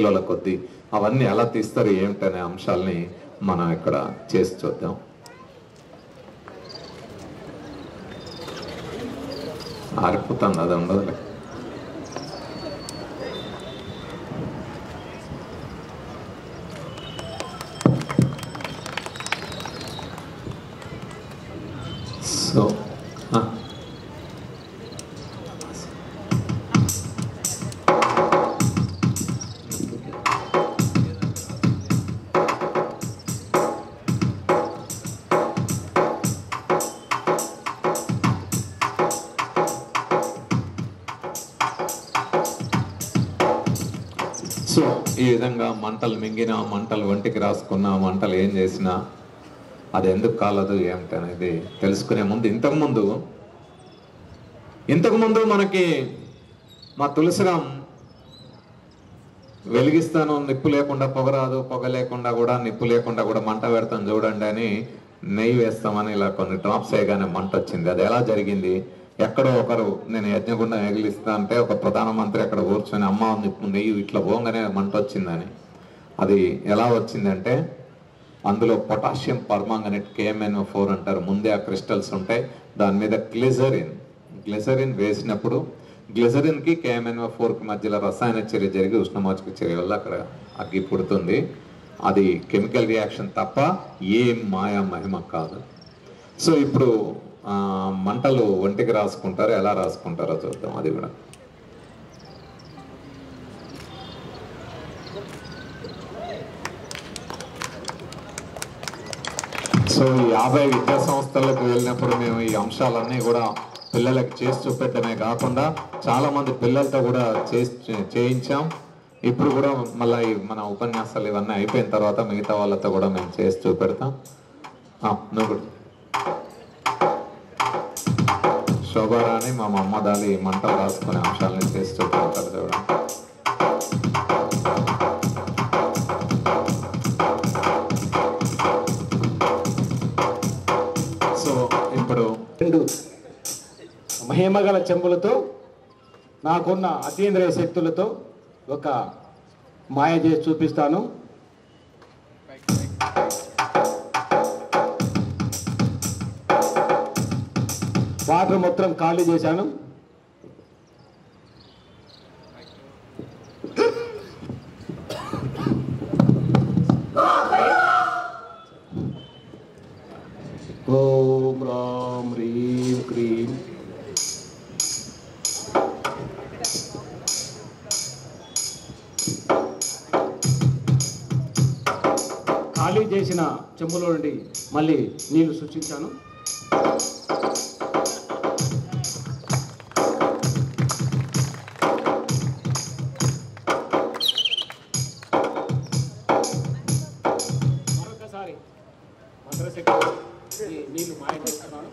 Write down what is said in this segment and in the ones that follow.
కిలోల కొద్దీ అవన్నీ ఎలా తీస్తారు ఏమిటనే అంశాలని మనం ఇక్కడ చేసి చూద్దాం. ఆరిపోతుంది, అది ఉండదులే. సో ఈ విధంగా మంటలు మింగినా, మంటలు ఒంటికి రాసుకున్నా, మంటలు ఏం చేసినా అది ఎందుకు కాలదు ఏమిటనేది తెలుసుకునే ముందు ఇంతకుముందు మనకి మా తులసిరామ్ వెలిగిస్తాను, నిప్పు లేకుండా పొగ రాదు, పొగ లేకుండా కూడా నిప్పు లేకుండా కూడా మంట పెడతాం చూడండి అని నెయ్యి వేస్తామని ఇలా కొన్ని డ్రాప్స్ వేయగానే మంట వచ్చింది. అది ఎలా జరిగింది? ఎక్కడో ఒకరు నేను యజ్ఞగుండం ఎగిలిస్తా అంటే ఒక ప్రధానమంత్రి అక్కడ కూర్చొని అమ్మ నిప్పు నెయ్యి ఇట్లా పోగానే మంట వచ్చిందని. అది ఎలా వచ్చిందంటే అందులో పొటాషియం పర్మాంగనేట్ KMnO4 అంటారు. ముందే ఆ క్రిస్టల్స్ ఉంటాయి. దాని మీద గ్లిజరిన్ వేసినప్పుడు గ్లిజరిన్కి KMnO4కి మధ్యలో రసాయన చర్య జరిగి ఉష్ణమోచక చర్య వల్ల అక్కడ అగ్గి పుడుతుంది. అది కెమికల్ రియాక్షన్ తప్ప ఏం మాయా మహిమ కాదు. సో ఇప్పుడు మంటలు ఒంటికి రాసుకుంటారు, ఎలా రాసుకుంటారో చూద్దాం. అది కూడా సో 50 విద్యా సంస్థలకు వెళ్ళినప్పుడు మేము ఈ అంశాలన్నీ కూడా పిల్లలకి చేసి చూపెట్టమే కాకుండా చాలా మంది పిల్లలతో కూడా చేయించాం. ఇప్పుడు కూడా మళ్ళీ మన ఉపన్యాసాలు ఇవన్నీ అయిపోయిన తర్వాత మిగతా వాళ్ళతో కూడా మేము చేసి చూపెడతాం. నువ్వు శోభారాణి మా మమ్మదాలి మంటలు రాసుకునే అంశాలని చేసి చూపెడతారు చూడండి. సో ఇప్పుడు 2 మహిమగల చెంబులతో నాకున్న అతీంద్రియ శక్తులతో ఒక మాయ చేసి చూపిస్తాను. వాటర్ మొత్తం ఖాళీ చేశాను. ఓం రామ్ హ్రీం క్రీం. ఖాళీ చేసిన చెంబులో నుండి మళ్ళీ నీళ్లు సృష్టించాను. మరొకసారి మంత్రశక్తి నీళ్లు మాయ చేస్తున్నాను.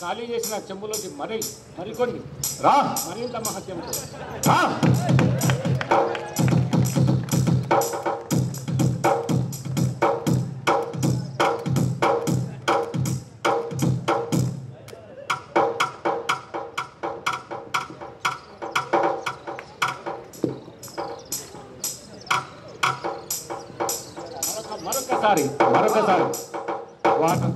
ఖాళీ చేసిన చెంబులోకి మరికొన్ని మరింత మహత్యం మరొకసారి వాటర్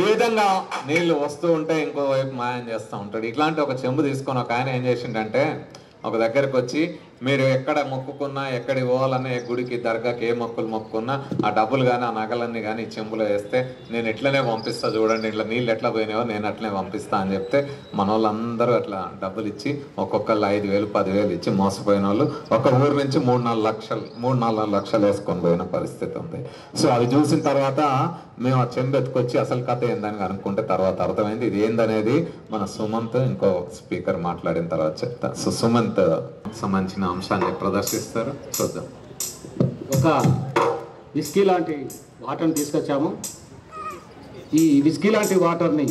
ఈ విధంగా నీళ్లు వస్తూ ఉంటే ఇంకోవైపు మాయం చేస్తూ ఉంటాడు. ఇట్లాంటి ఒక చెంబు తీసుకొని ఒక ఆయన ఏం చేసిండంటే ఒక దగ్గరకు వచ్చి మీరు ఎక్కడ మొక్కుకున్నా ఎక్కడికి పోవాలన్నా ఏ గుడికి దర్గాకి ఏ మొక్కులు మొక్కుకున్నా ఆ డబ్బులు కానీ ఆ నగలన్నీ కానీ ఈ చెంబులో వేస్తే నేను ఎట్లనే పంపిస్తా చూడండి, ఇట్లా నీళ్ళు ఎట్లా పోయినాయో నేను అట్లనే పంపిస్తా అని చెప్తే మన వాళ్ళందరూ అట్లా డబ్బులు ఇచ్చి ఒక్కొక్కళ్ళు 5,000 10,000 ఇచ్చి మోసపోయిన వాళ్ళు ఒక ఊరు నుంచి 3-4 లక్షలు వేసుకొని పోయిన పరిస్థితి ఉంది. సో అది చూసిన తర్వాత మేము ఆ చెంబు ఎత్తుకొచ్చి అసలు కథ ఏందని అనుకుంటే తర్వాత అర్థమైంది ఇది ఏందనేది మన సుమంత్ ఇంకో స్పీకర్ మాట్లాడిన తర్వాత చెప్తా. సో సుమంత్ సంబంధించిన అంశాన్ని ప్రదర్శిస్తారు, చూద్దాం. ఒక విస్కీ లాంటి వాటర్ని తీసుకొచ్చాము. ఈ విస్కీ లాంటి వాటర్ని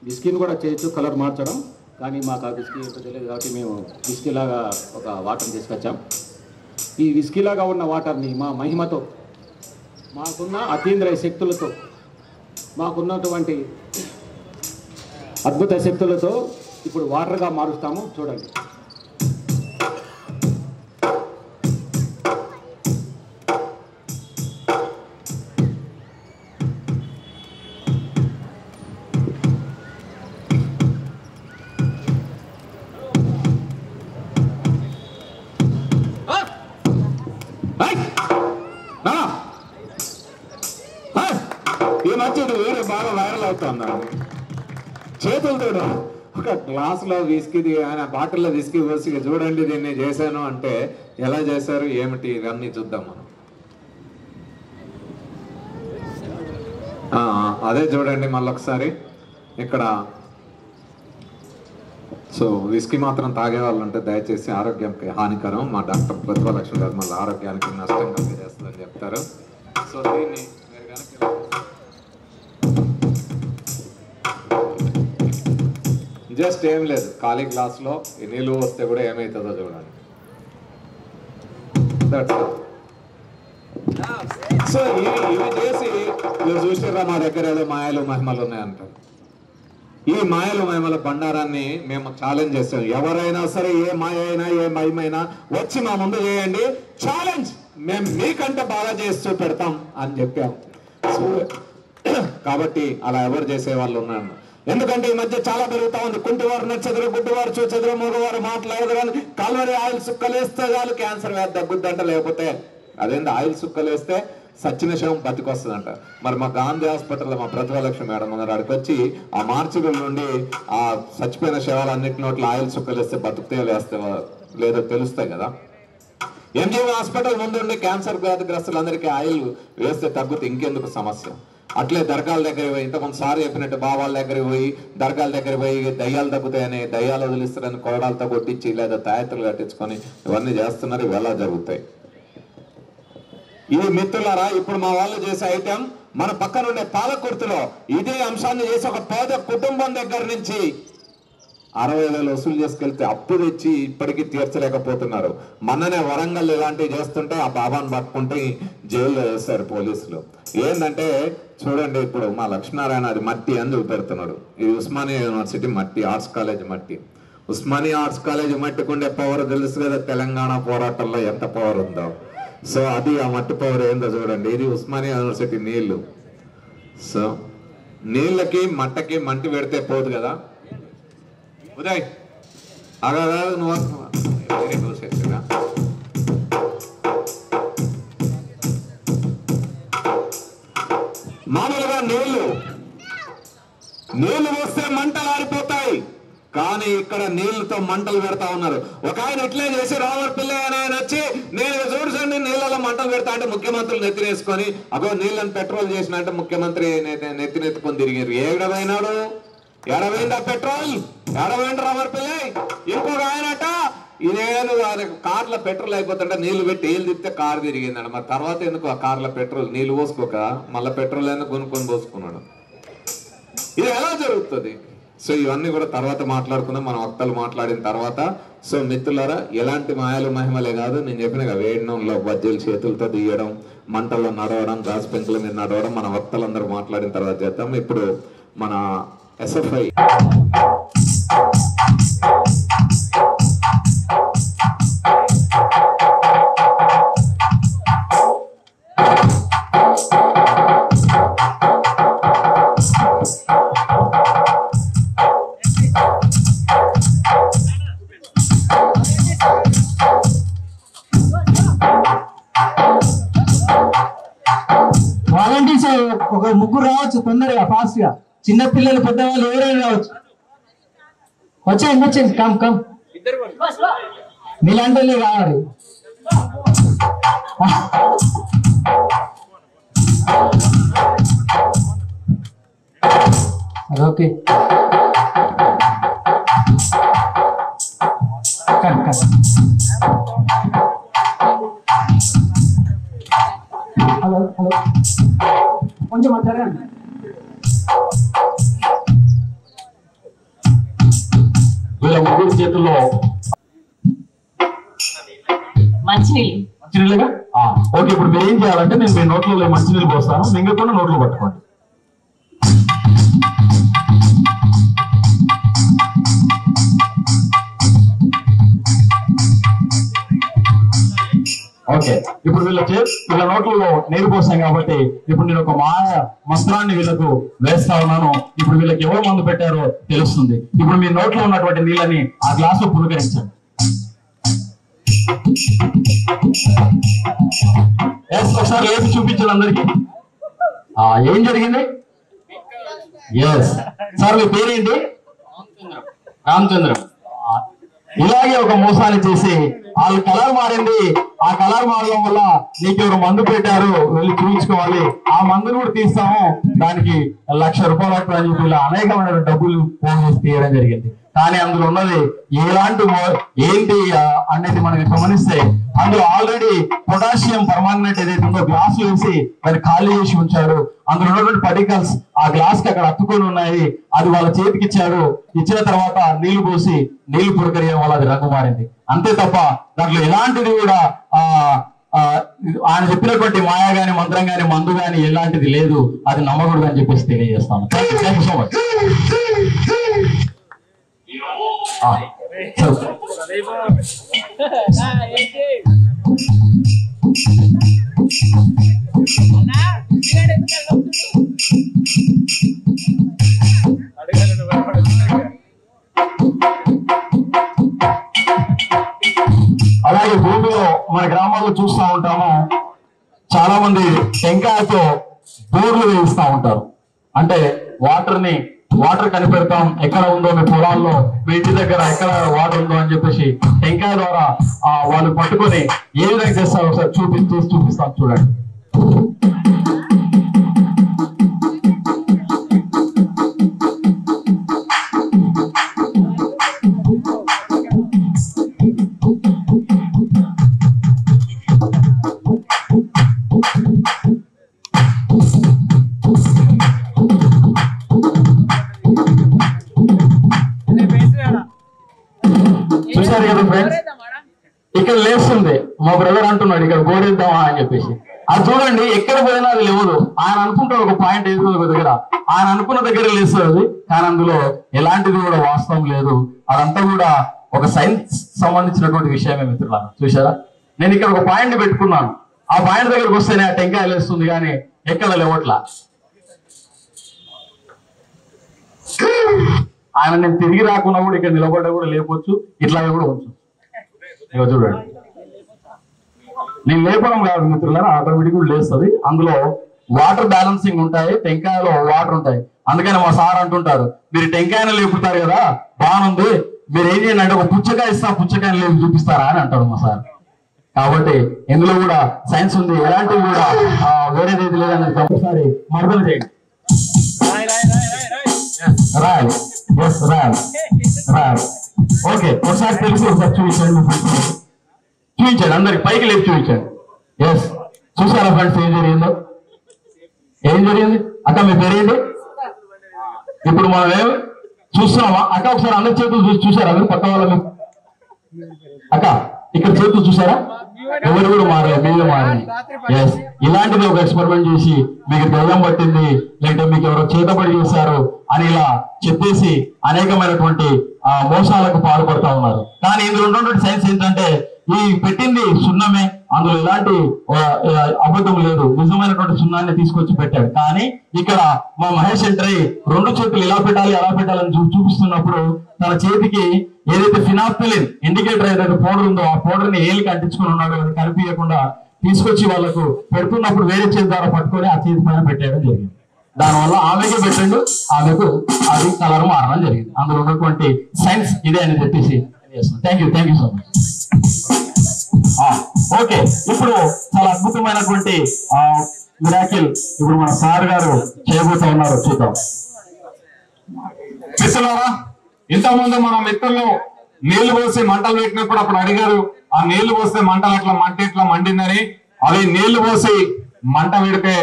విస్కీని కూడా చేయొచ్చు, కలర్ మార్చడం, కానీ మాకు ఆ విస్కీ ఏంటో తెలియదు కాబట్టి మేము విస్కీలాగా ఒక వాటర్ని తీసుకొచ్చాం. ఈ విస్కీలాగా ఉన్న వాటర్ని మా మహిమతో, మాకున్న అతీంద్రియ శక్తులతో, మాకున్నటువంటి అద్భుత శక్తులతో ఇప్పుడు వాటర్గా మారుస్తాము. చూడండి. ఈ మధ్య వేరే బాగా వైరల్ అవుతున్నాడు. చేతులతో ఒక గ్లాసులో విస్కీ ఆయన బాటిల్లో విస్కీ పోసి చూడండి దీన్ని చేశాను అంటే ఎలా చేశారు ఏమిటి ఇవన్నీ చూద్దాం మనం. అదే చూడండి మళ్ళొకసారి ఇక్కడ. సో విస్కీ మాత్రం తాగే వాళ్ళు ఉంటే దయచేసి ఆరోగ్యానికి హానికరం. మా డాక్టర్ ప్రతిభలక్ష్మి గారు మళ్ళీ ఆరోగ్యానికి నష్టం కలిగజేస్తుందని చెప్తారు. సో దీన్ని మీరు కనుక జస్ట్ ఏం లేదు, ఖాళీ గ్లాస్లో ఈ నీళ్ళు వస్తే కూడా ఏమవుతుందో చూడండి. సో ఇవి చేసి చూసారా మా దగ్గర ఏదో మాయలు మహిమలు ఉన్నాయంటారు. ఈ మాయలు మహిమల బండారాన్ని మేము ఛాలెంజ్ చేస్తాం. ఎవరైనా సరే ఏ మాయ అయినా ఏ మహిమైనా వచ్చి మా ముందు చేయండి, ఛాలెంజ్, మేము మీకంటే బాగా చేసి చూపెడతాం అని చెప్పాం. సో కాబట్టి అలా ఎవరు చేసే వాళ్ళు ఉన్నారు. ఎందుకంటే ఈ మధ్య చాలా పెరుగుతా ఉంది. కుంటివారు నచ్చెదరు, గుడ్డివారు చూచెదరు, మగవారు మాట్లాడదు, కానీ కాల్వరి ఆయిల్ సుక్కలేస్తే చాలు క్యాన్సర్ వ్యాధి తగ్గుద్దంట. లేకపోతే అదేంటి ఆయిల్ సుక్కలేస్తే సచ్చిన శవం బతికొస్తుందంట. మరి మా గాంధీ హాస్పిటల్లో మా ప్రతిభలక్ష్మి మేడం ఉన్నారు, అక్కడికి వచ్చి ఆ మార్చిబుల్ నుండి ఆ చచ్చిపోయిన శవాలన్నిటి నోట్లో ఆయిల్ సుక్కలేస్తే బతుకుతే లేస్తే లేదో తెలుస్తాయి కదా. ఎంజీఎం హాస్పిటల్ ముందుండి క్యాన్సర్ వ్యాధిగ్రస్తులందరికీ ఆయిల్ వేస్తే తగ్గుతే ఇంకెందుకు సమస్య. అట్లే దర్గాల దగ్గర పోయి ఇంతకుముందు సార్ చెప్పినట్టు బావాళ్ళ దగ్గరికి పోయి దర్గాల దగ్గర పోయి దయ్యాలు తగ్గుతాయని, దయ్యాలు వదిలిస్తారని కొరడాలతో కొట్టించి లేదా తాయత్తులు కట్టించుకొని ఇవన్నీ చేస్తున్నారు. ఇవి ఎలా జరుగుతాయి? ఇది మిత్రులారా, ఇప్పుడు మా వాళ్ళు చేసే ఐటెం మన పక్కన ఉండే పాలకుర్తిలో ఇదే అంశాన్ని చేసి ఒక పేద కుటుంబం దగ్గర నుంచి 60,000 వసూలు చేసుకెళ్తే అప్పు తెచ్చి ఇప్పటికీ తీర్చలేకపోతున్నారు. మొన్ననే వరంగల్ ఇలాంటివి చేస్తుంటే ఆ బాబాను పట్టుకుంటే జైల్లో వేస్తారు పోలీసులు. ఏంటంటే చూడండి, ఇప్పుడు మా లక్ష్మీనారాయణ అది మట్టి అని చూపెడుతున్నాడు. ఇది ఉస్మానియా యూనివర్సిటీ మట్టి, ఆర్ట్స్ కాలేజ్ మట్టి. ఉస్మానియా ఆర్ట్స్ కాలేజ్ మట్టికుండే పవర్ తెలుసు కదా, తెలంగాణ పోరాటంలో ఎంత పవర్ ఉందో. సో అది ఆ మట్టి పవర్ ఏందో చూడండి. ఇది ఉస్మానియా యూనివర్సిటీ నీళ్లు. సో నీళ్ళకి మట్టకి మంటి పెడితే పోదు కదా. ఉదయ్ అగా నువ్వు మామూలుగా నీళ్లు వస్తే మంటలు ఆరిపోతాయి, కానీ ఇక్కడ నీళ్లతో మంటలు పెడతా ఉన్నారు. ఒక ఆయన ఇట్లే చేసి రావర్పిల్ల ఆయన వచ్చి నేను చూడండి నీళ్ళలో మంటలు పెడతా అంటే ముఖ్యమంత్రులు నెత్తినేసుకొని అగో నీళ్ళని పెట్రోల్ చేసిన అంటే ముఖ్యమంత్రి నెత్తినెత్తుకొని తిరిగారు. ఏడవైనాడు, ఎడవైందా పెట్రోల్, ఎడవైంది రావర్పిల్ల. ఇంకొక ఆయనట ఇదేను కార్ల పెట్రోల్ అయిపోతుంటే నీళ్లు పెట్టి ఏళ్ళు తిప్పితే కారు తిరిగిందంట. మరి తర్వాత ఎందుకు ఆ కార్ల పెట్రోల్ నీళ్లు పోసుకోక మళ్ళీ పెట్రోల్ ఎందుకు కొనుక్కొని పోసుకున్నాడు? ఇది ఎలా జరుగుతుంది? సో ఇవన్నీ కూడా తర్వాత మాట్లాడుకుందాం, మన వక్తలు మాట్లాడిన తర్వాత. సో మిత్రులారా, ఎలాంటి మాయలు మహిమలే కాదు, నేను చెప్పిన వేడినంలో బజ్జీలు చేతులతో తీయడం, మంటల్లో నడవడం, గాజు పెంకుల మీద నడవడం మన వక్తలందరూ మాట్లాడిన తర్వాత చేద్దాం. ఇప్పుడు మన ఎస్ఎఫ్ఐ వాలంటీర్స్ ఒక ముగ్గురు రావచ్చు తొందరగా, ఫాస్ట్ గా. చిన్న పిల్లలు పెద్దవాళ్ళు ఎవరైనా రావచ్చు. వచ్చేయండి కమ్ కమ్, మీలాంటి కావాలి. ఓకే హలో హలో కొంచెం మాట్లాడండి. వీళ్ళ ముగ్గురు చేతుల్లో మంచినీళ్ళుగా ఓకే. ఇప్పుడు మీరు ఏం చేయాలంటే నేను మీ నోట్లో మంచినీళ్ళు పోస్తాను, మింగకుండా నోట్లో పట్టుకోండి. ఓకే, ఇప్పుడు వీళ్ళ నోట్లలో నీరు పోసాం కాబట్టి ఇప్పుడు నేను ఒక మంత్రాన్ని వీళ్ళకు వేస్తా ఉన్నాను. ఇప్పుడు వీళ్ళకి ఎవరు మందు పెట్టారో తెలుస్తుంది. ఇప్పుడు మీ నోట్లో ఉన్నటువంటి నీళ్ళని ఆ గ్లాసులో పులకరించండి. ఒకసారి లేపి చూపించండి అందరికి. ఏం జరిగింది? ఎస్ సార్, మీ పేరేంటి? రామచంద్రం. ఇలాగే ఒక మోసాన్ని చేసి వాళ్ళు కలర్ మారింది. ఆ కలర్ మారడం వల్ల నీకు ఎవరు మందు పెట్టారు, వెళ్ళి చూపించుకోవాలి, ఆ మందును కూడా తీస్తాము, దానికి ₹1,00,000 అని చెప్పి ఇలా అనేకమైన డబ్బులు ఫోన్ చేసి తీయడం జరిగింది. కానీ అందులో ఉన్నది ఎలాంటి ఏంటి అనేది మనకి గమనిస్తే అందులో ఆల్రెడీ పొటాషియం పర్మాంగనేట్ ఏదైతే ఉందో గ్లాస్ వేసి దాన్ని ఖాళీ చేసి ఉంచాడు. అందులో ఉన్నటువంటి పార్టికల్స్ ఆ గ్లాస్ కి అక్కడ అతుకొని ఉన్నాయి. అది వాళ్ళ చేతికి ఇచ్చాడు. ఇచ్చిన తర్వాత నీళ్లు పోసి నీళ్లు పురకరియడం వల్ల అది రంగు మారింది. అంతే తప్ప దాంట్లో ఎలాంటిది కూడా ఆయన చెప్పినటువంటి మాయా గాని మంత్రం గాని మందు గాని ఎలాంటిది లేదు. అది నమ్మకూడదు అని చెప్పేసి తెలియజేస్తాను. Thank you so much. అలాగే భూమిలో మన గ్రామాల్లో చూస్తూ ఉంటాము, చాలా మంది టెంకాయతో బోర్లు వేయిస్తూ ఉంటారు. అంటే వాటర్ కనిపెడతాం, ఎక్కడ ఉందో మీ పొలాల్లో, మీ ఇంటి దగ్గర ఎక్కడ వాటర్ ఉందో అని చెప్పేసి టెంకాయ ద్వారా వాళ్ళు పట్టుకొని ఏ విధంగా చేస్తారో ఒకసారి చూపిస్తాం చూడండి. చూసారు కదా ఫ్రెండ్స్, ఇక్కడ లేస్తుంది. మా బ్రదర్ అంటున్నాడు ఇక్కడ బోరేద్దామా అని చెప్పేసి. అది చూడండి, ఎక్కడ పోయినా అది లేవదు. ఆయన అనుకుంటాడు ఒక పాయింట్ వేస్తుంది ఒక దగ్గర, ఆయన అనుకున్న దగ్గర లేస్తుంది. కానీ అందులో ఎలాంటిది కూడా వాస్తవం లేదు. అదంతా కూడా ఒక సైన్స్ సంబంధించినటువంటి విషయమే మిత్రులారా. చూసారా, నేను ఇక్కడ ఒక పాయింట్ పెట్టుకున్నాను. ఆ పాయింట్ దగ్గరకు వస్తేనే ఆ టెంకాయ లేస్తుంది, కానీ ఎక్కడ లేవట్లా. ఆయన నేను తిరిగి రాకుండా కూడా ఇక్కడ నిలబడ్డా కూడా లేపొచ్చు, ఇట్లాగే కూడా వచ్చు. ఇక చూడండి, నేను లేపడం కాదు మిత్రులారా, ఆటోమేటిక్ కూడా లేస్తుంది. అందులో వాటర్ బ్యాలెన్సింగ్ ఉంటాయి, టెంకాయలో వాటర్ ఉంటాయి. అందుకని మా సార్ అంటుంటారు, మీరు టెంకాయను లేపుతారు కదా బాగుంది, మీరు ఏం చేయండి అంటే ఒక పుచ్చకాయ ఇస్తా, పుచ్చకాయను లేపి చూపిస్తారా అని అంటాడు మా సార్. కాబట్టి ఇందులో కూడా సైన్స్ ఉంది, ఎలాంటివి కూడా వేరేది లేదని ఒకసారి మర్దలు చేయండి. రాయాలి, రాయాలి. ఓకే, ఒకసారి తెలుసు, ఒకసారి చూపించండి, చూపించండి అందరికి పైకి లేపి చూపించండి. ఎస్, చూసారా ఫ్రెండ్స్ ఏం జరిగింది? అక్క మీ పేరేంటి? ఇప్పుడు మనం ఏమి చూస్తున్నామా అక్క? ఒకసారి అందరి చేతులు చూసారా మీరు? పక్క వాళ్ళ అక్క ఇక్కడ చేతులు చూసారా? ఎవరు కూడా మారలేదు, మీరే మారండి. ఎస్, ఇలాంటిది ఒక ఎక్స్పెరిమెంట్ చేసి మీకు దయ్యం పట్టింది, లేదంటే మీకు ఎవరో చేతబడి చేశారు అని ఇలా చెప్పేసి అనేకమైనటువంటి మోసాలకు పాల్పడుతూ ఉన్నారు. కానీ ఇందులో ఉన్నటువంటి సైన్స్ ఏంటంటే ఈ పెట్టింది సున్నమే, అందులో ఎలాంటి అబద్ధం లేదు, నిజమైనటువంటి సున్నాన్ని తీసుకొచ్చి పెట్టాడు. కానీ ఇక్కడ మా మహేష్ ఎంట్రీ 2 చేతులు ఇలా పెట్టాలి అలా పెట్టాలని చూపిస్తున్నప్పుడు తన చేతికి ఏదైతే ఫినాప్థలిన్ ఇండికేటర్ ఏదైతే పౌడర్ ఉందో ఆ పౌడర్ ని ఏలికి అంటించుకుని ఉన్నాడు, అది కనిపించకుండా తీసుకొచ్చి వాళ్ళకు పెడుతున్నప్పుడు వేరే చేతి ద్వారా పట్టుకొని ఆ చేతి పైన పెట్టేయడం జరిగింది. దానివల్ల ఆమెకే పెట్టండు, ఆమెకు అది కలర్ మారడం జరిగింది. అందులో ఉన్నటువంటి సైన్స్ ఇదే అని చెప్పేసి thank you so much. Okay, ఇప్పుడు చాలా అద్భుతమైనటువంటి మిరాకిల్ ఇప్పుడు మన సార్ గారు చేయబోతా ఉన్నారు, చూద్దాం. మిత్రులారా, ఇంతకుముందు మన మిత్రులు నీళ్లు పోసి మంటలు పెట్టినప్పుడు అప్పుడు అడిగారు, ఆ నీళ్లు పోస్తే మంటలు ఎట్లా మండిందని. అవి నీళ్లు పోసి మంట పెడితే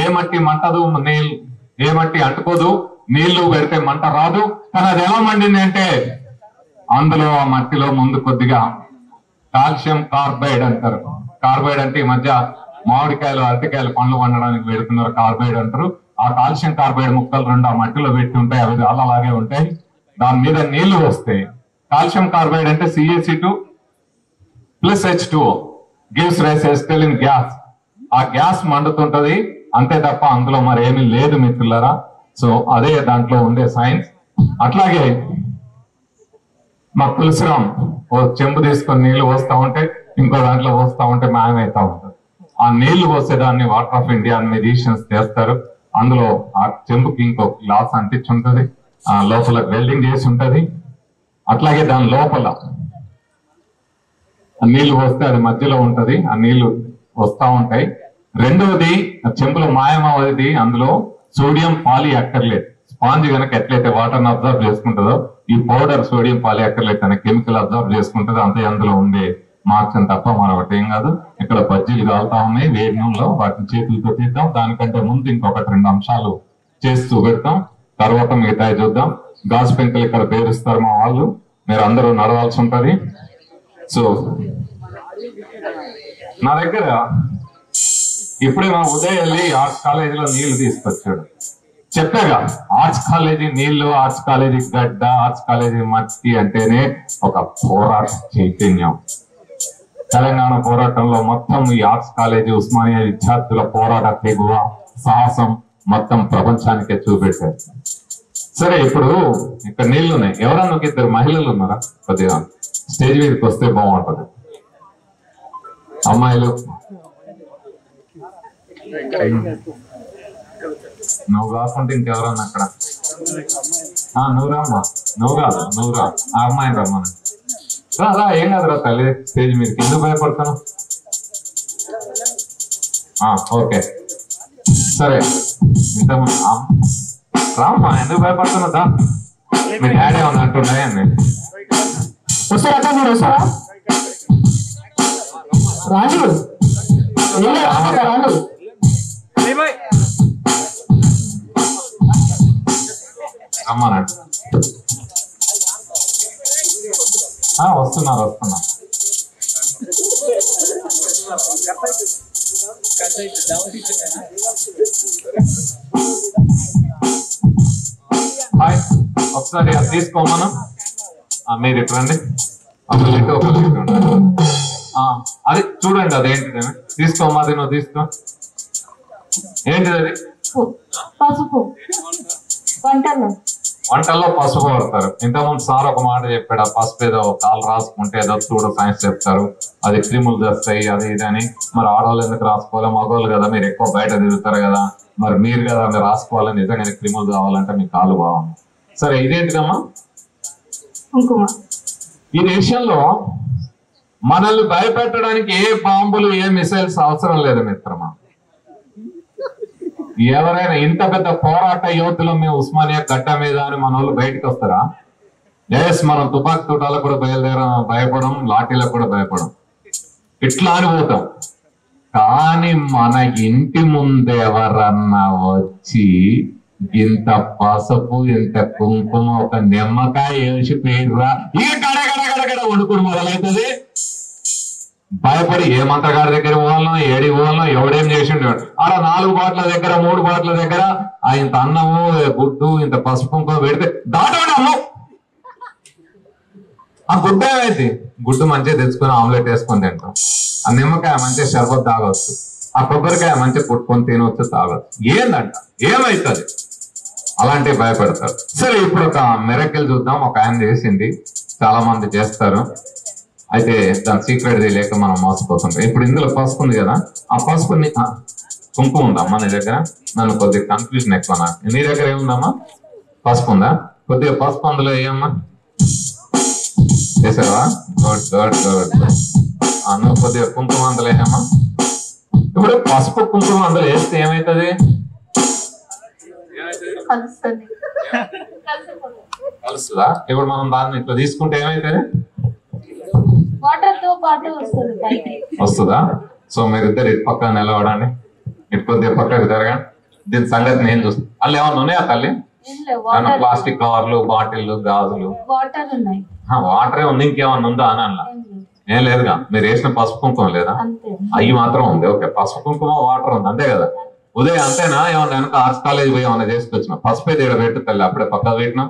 ఏ మట్టి మంటదు, ఏ మట్టి అంటుకోదు, నీళ్లు పెడితే మంట రాదు. కానీ అది ఎలా మండింది అంటే అందులో ఆ మట్టిలో ముందు కొద్దిగా కాల్షియం కార్బైడ్ అంటారు. కార్బైడ్ అంటే ఈ మధ్య మామిడికాయలు అరటికాయలు పండ్లు పండడానికి పెడుతున్నారు, కార్బైడ్ అంటారు. ఆ కాల్షియం కార్బైడ్ ముక్కలు 2 ఆ మట్టిలో పెట్టి ఉంటాయి, అవి అలాగే ఉంటాయి. దాని మీద నీళ్లు వస్తాయి. కాల్షియం కార్బైడ్ అంటే CaC2 + H2O gives rise acetylene gas. ఆ గ్యాస్ మండుతుంటది అంతే తప్ప అందులో మరి ఏమీ లేదు మిత్రులారా. సో అదే దాంట్లో ఉండే సైన్స్. అట్లాగే మాకు తులసిరామ్ ఓ చెంబు తీసుకొని నీళ్లు పోస్తా ఉంటే ఇంకో దాంట్లో పోస్తా ఉంటే మాయమవుతా ఉంటుంది. ఆ నీళ్లు పోసేదాన్ని వాటర్ ఆఫ్ ఇండియా మ్యూజిషియన్స్ చేస్తారు. అందులో ఆ చెంబుకి ఇంకో గ్లాస్ అంటించి ఉంటది, ఆ లోపల వెల్డింగ్ చేసి ఉంటది. అట్లాగే దాని లోపల నీళ్లు పోస్తే అది మధ్యలో ఉంటది, ఆ నీళ్లు వస్తా ఉంటాయి. రెండవది చెంబులో మాయమవది, అందులో సోడియం పాలియాక్టర్లేట్. స్పాంజ్ కనుక ఎట్లయితే వాటర్ అబ్జర్వ్ చేసుకుంటుందో ఈ పౌడర్ సోడియం పాలియాక్టర్లేట్ అనే కెమికల్ అబ్జర్వ్ చేసుకుంటుంది. అంతే అందులో ఉండే మార్క్స్ అని తప్ప మరొకటి ఏం కాదు. ఇక్కడ బజ్జీలు కాలుతా ఉన్నాయి వేడి నూనెలో, వాటిని చేతులతో తీద్దాం. దానికంటే ముందు ఇంకొకటి 2 అంశాలు చేస్తూ పెడతాం, తర్వాత మిగతా చూద్దాం. గాజు పెంకులు ఇక్కడ పేరుస్తారు మా వాళ్ళు, మీరు అందరూ నడవాల్సి ఉంటది. సో నా దగ్గర ఇప్పుడే మా ఉదయ్ వెళ్ళి ఆర్ట్స్ కాలేజీలో నీళ్లు తీసుకొచ్చాడు. చెప్పాగా ఆర్ట్స్ కాలేజీ నీళ్లు, ఆర్ట్స్ కాలేజీ గడ్డ, ఆర్ట్స్ కాలేజీ మట్టి అంటేనే ఒక పోరాట చైతన్యం. తెలంగాణ పోరాటంలో మొత్తం ఈ ఆర్ట్స్ కాలేజీ ఉస్మానియా విద్యార్థుల పోరాట తెగువ సాహసం మొత్తం ప్రపంచానికే చూపెట్టారు. సరే, ఇప్పుడు ఇక్కడ నీళ్లు ఉన్నాయి. ఎవరన్నా 2 మహిళలు ఉన్నారా? కొద్దిగా స్టేజ్ మీదకి వస్తే బాగుంటది. అమ్మాయిలు నువ్వు కాకుండా ఇంకెవరన్నా అక్కడ? నువ్వు రామ్మా. నువ్వు కాదు, నువ్వు రా. ఆ అమ్మాయిని రమ్మని రా. ఏం కాదురా తల్లి, స్టేజ్ మీదకి ఎందుకు భయపడతాను? ఓకే సరే, ఇంత రామ్మా, ఎందుకు భయపడుతున్నా? మీ డాడీ ఏమన్నా అంటున్నాయండి? వస్తారా మీరు? వస్తారా? రాజు రాజు రమ్మనండి. వస్తున్నారు. హాయ్, ఒకసారి అది తీసుకోమను. మీరు ఇటు రండి. అది చూడండి, అదేంటిది తీసుకోమా. అది నువ్వు తీసుకో. ఏంటిది అది? పసుపు. వంటల్లో పసుపు వాడతారు. ఇంతకుముందు సార్ ఒక మాట చెప్పాడు, ఆ పసుపు ఏదో కాలు రాసుకుంటే ఏదో చూడ సైన్స్ చెప్తారు, అది క్రిములు తెస్తాయి అది ఇది అని. మరి ఆడవాళ్ళు ఎందుకు రాసుకోవాలి? మగవాళ్ళు కదా, మీరు ఎక్కువ బయట తిరుగుతారు కదా, మరి మీరు కదా మీరు రాసుకోవాలని. నిజంగానే క్రిములు కావాలంటే మీ కాలు బాగుంది. సరే, ఇదేంటిదమ్మా? ఈ దేశంలో మనల్ని భయపెట్టడానికి ఏ బాంబులు ఏ మిసైల్స్ అవసరం లేదు మిత్రమా. ఎవరైనా ఇంత పెద్ద పోరాట యోధులు మేము ఉస్మానియా గడ్డ మీద అని మన వాళ్ళు బయటకు వస్తారా? ఎస్, మనం తుపాకీ తూటాలకు కూడా భయపడం, లాఠీలకు కూడా భయపడం, ఇట్లా అని పోతాం. కానీ మన ఇంటి ముందు ఎవరన్నా వచ్చి ఇంత పసుపు ఇంత కుంకుమ ఒక నిమ్మకాయ వేసి పేరురా ఇక గడగడగడగడ వణుకుడు మొదలవుతుంది. భయపడి ఏ మంత్రగాడి దగ్గర పోవాలనో ఏడి పోవాలనో ఎవడేం చేసిండు. ఆడ 4 బాట్ల దగ్గర 3 బాట్ల దగ్గర ఇంత అన్నము గుడ్డు ఇంత పసుపు పెడితే దాటండి అమ్మ. ఆ గుడ్డ ఏమైంది? గుడ్డు మంచిగా తెచ్చుకొని ఆమ్లెట్ వేసుకొని తింటాం. ఆ నిమ్మకాయ మంచిగా షర్బత్ తాగొచ్చు. ఆ కొబ్బరికాయ మంచిగా పుట్టుకొని తినవచ్చు, తాగొచ్చు. ఏందంట ఏమైతుంది? అలాంటివి భయపడతారు. సరే, ఇప్పుడు ఒక మిరకిల్ చూద్దాం. ఒక ఆయన చేసింది, చాలా మంది చేస్తారు. అయితే దాని సీక్రెట్ తెలియక మనం మోసపోతుంటాం. ఇప్పుడు ఇందులో పసుపు ఉంది కదా, ఆ పసుపుని కుంకుమ ఉందమ్మా నీ దగ్గర? నన్ను కొద్దిగా కన్ఫ్యూజన్ ఎక్కువ. నాకు నీ దగ్గర ఏముందమ్మా? పసుపు ఉందా? కొద్దిగా పసుపు అందులో ఏమమ్మా చేసావా? Good good good. నువ్వు కొద్దిగా కుంకుమ అందులో ఏమమ్మా? ఇప్పుడు పసుపు కుంకుమ అందులో వేస్తే ఏమవుతుంది? కలుస్తుందా? ఇప్పుడు మనం దాన్ని ఇట్లా తీసుకుంటే ఏమైతుంది? వస్తుందా? సో మీరిద్దరు ఇటు పక్కన నిలబడండి, ఇటు కొద్దిగా పక్కకు జరగండి. దీని సంగతి నేను చూస్తాను. వాళ్ళు ఏమన్నా ఉన్నాయా తల్లి? ప్లాస్టిక్ కవర్లు, బాటిల్లు, గాజులు, వాటరే ఉంది, ఇంకేమన్నా ఉందా అని అలా ఏం లేదుగా. మీరు వేసిన పసుపు కుంకుమ లేదా? అవి మాత్రం ఉంది. ఓకే, పసుపు కుంకుమ వాటర్ ఉంది అంతే కదా. ఉదయం అంతేనా? ఏమన్నా వెనక ఆర్ట్స్ కాలేజ్ పోయి ఏమన్నా చేసుకొచ్చిన పసుపు అయితే ఇక్కడ పెట్టు తల్లి, అప్పుడే పక్కన పెట్టినా.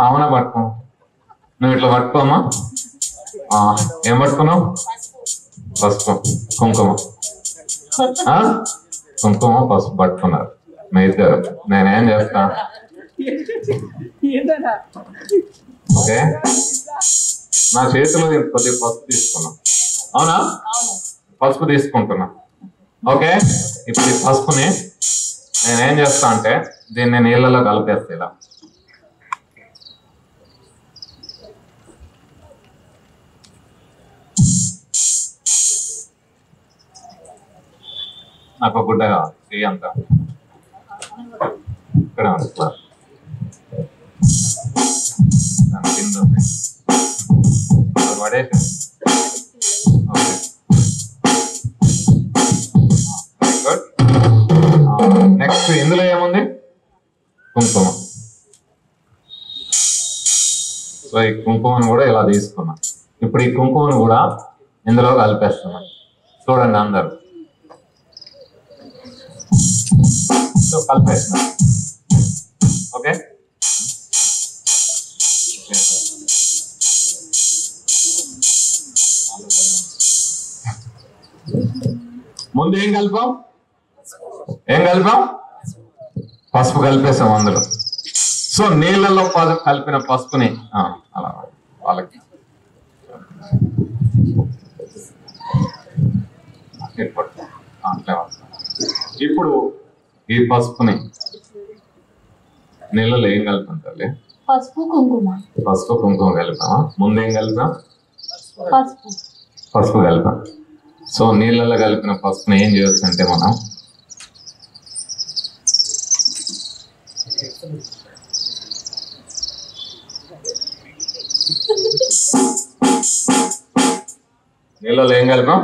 అవునా, పట్టుకో. నువ్వు ఇట్లా పట్టుకోమా. ఏం పట్టుకున్నావు? పసుపు కుంకుమ. కుంకుమ పసుపు పట్టుకున్నారు మీ ఇద్దరు. నేనేం చేస్తా, ఓకే, నా చేతిలో కొద్దిగా పసుపు తీసుకున్నా. అవునా, పసుపు తీసుకుంటున్నా. ఓకే, ఇప్పుడు ఈ పసుపుని నేనేం చేస్తా అంటే దీన్ని నీళ్ళలో కలిపేస్తా ఇలా. నాకు గుడ్డ కావాలి, చెయ్యి అంతా ఇక్కడ పడేసి. Okay, good. నెక్స్ట్ ఇందులో ఏముంది? కుంకుమ. సో ఈ కుంకుమను కూడా ఇలా తీసుకున్నా. ఇప్పుడు ఈ కుంకుమను కూడా ఇందులో కలిపేస్తున్నా. చూడండి అందరు. సో కలిపేస్తున్నా. ఓకే, ముందు ఏం కలిపాం? పసుపు కలిపేసాం అందులో. సో నీళ్ళలో కలిపిన పసుపుని అలా వాళ్ళకి ఇప్పుడు ఈ పసుపుని నీళ్ళలో ఏం కలుపుకుంటారు? పసుపు కుంకుమ కలిపామా? ముందేం కలిపాం? పసుపు కలిపాం. సో నీళ్ళలో కలిపిన పసుపుని ఏం చేయొచ్చు అంటే మనం నీళ్ళలో ఏం కలిపాం?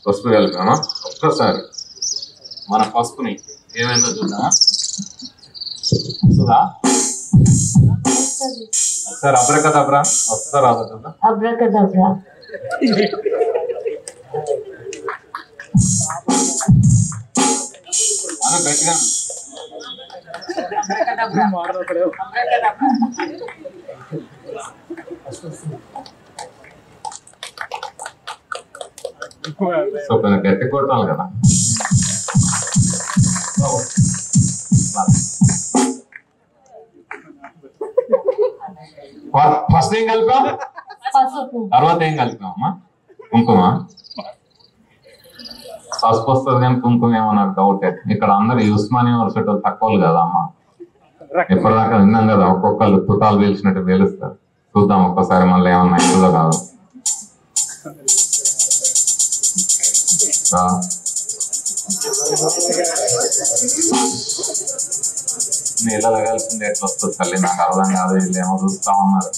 పసుపు కలిపామా? ఒక్కసారి మన పసుపుని ఏమైందో చూద్దామా? వస్తుందా? ఒకసారి అబ్రకదబ్రా వస్తుందా రాదా చూద్దాం. అదే గట్టిగా సో కొంచెం గట్టి కొట్టాలి కదా. ఫస్ట్ ఏం కలిపాం? తర్వాత ఏం కలిపామమ్మా? కుంకుమ. పసుపు వస్తుంది కానీ కుంకుమ ఏమో నాకు డౌట్. ఇక్కడ అందరు ఉస్మానియా యూనివర్సిటీ తక్కువ కదా అమ్మ. ఎప్పటిదాకా విన్నాం కదా, ఒక్కొక్కరు తుటాలు పీల్చినట్టు పేలుస్తారు. చూద్దాం ఒక్కసారి మళ్ళీ ఏమన్నా ఎక్కువ కాదు. నీళ్ళలో కలిసింది ఎట్లా వస్తుంది తల్లి, నాకు అర్థం కాదు. వీళ్ళు ఏమో చూస్తా ఉన్నారు.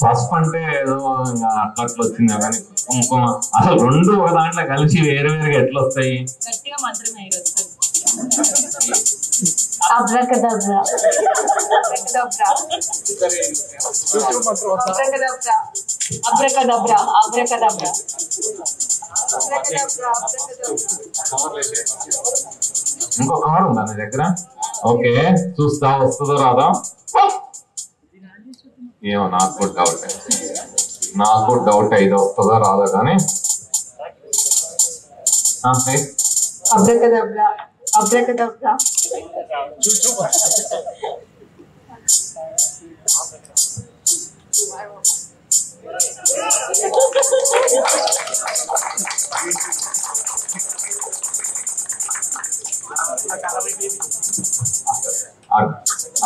పసుపు అంటే ఏదో ఇంకా అట్లా వచ్చింది కానీ కుంకుమ అసలు రెండు ఒక దాంట్లో కలిసి వేరే వేరుగా ఎట్లా వస్తాయి? ఇంకో కవర్ ఉందా నీ దగ్గర? ఓకే, చూస్తా వస్తుందో రాదా? ఏమో నాకు డౌట్ ఇది వస్తుందో రాదా కానీ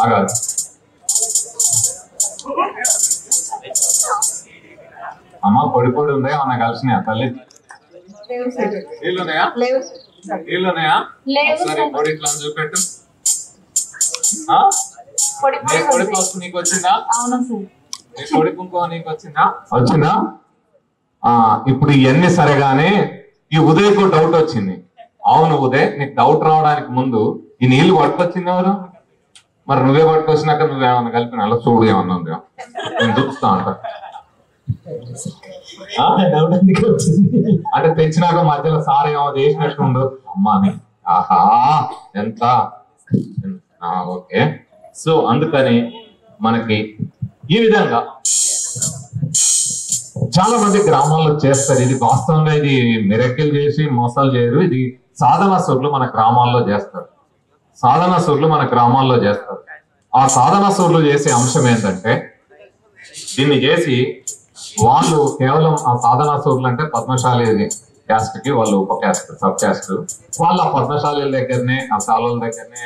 ఆగాదు. అమ్మ పొడి ఉంది, ఏమన్నా కలిసినాయా తల్లి? నీళ్ళున్నాయా? సరే పొడి ఇట్లా చూపెట్టు. పొడి పసుపు నీకు వచ్చిందా? పొడి కుంకుమ నీకు వచ్చిందా? ఇప్పుడు ఇవన్నీ సరేగానే ఈ ఉదయ్కు డౌట్ వచ్చింది. అవును ఉదయ్, నీకు డౌట్ రావడానికి ముందు ఈ నీళ్లు పట్టుకొచ్చింది ఎవరు? మరి నువ్వే పట్టుకొచ్చినాక నువ్వేమన్నా కలిపిన అలా చూడు ఏమన్నా ఉందా నేను చూపుతా అంట. అంటే తెచ్చినాక మధ్యలో సార్ ఏమో చేసినట్టుండు అమ్మా అని. ఆహా ఎంత ఓకే. సో అందుకని మనకి ఈ విధంగా చాలా మంది గ్రామాల్లో చేస్తారు. ఇది వాస్తవంగా ఇది మిరకిల్ చేసి మోసాలు చేయరు. ఇది సాధనా సూర్లు మన గ్రామాల్లో చేస్తారు. సాధనా సూర్లు మన గ్రామాల్లో చేస్తారు. ఆ సాధనా సూర్లు చేసే అంశం ఏంటంటే దీన్ని చేసి వాళ్ళు కేవలం ఆ సాధనా సూర్లు అంటే పద్మశాలి క్యాస్ట్ కి వాళ్ళు ఉప క్యాస్ట్ సబ్ క్యాస్ట్ వాళ్ళ పద్మశాలీల దగ్గరనే ఆ శాలల దగ్గరనే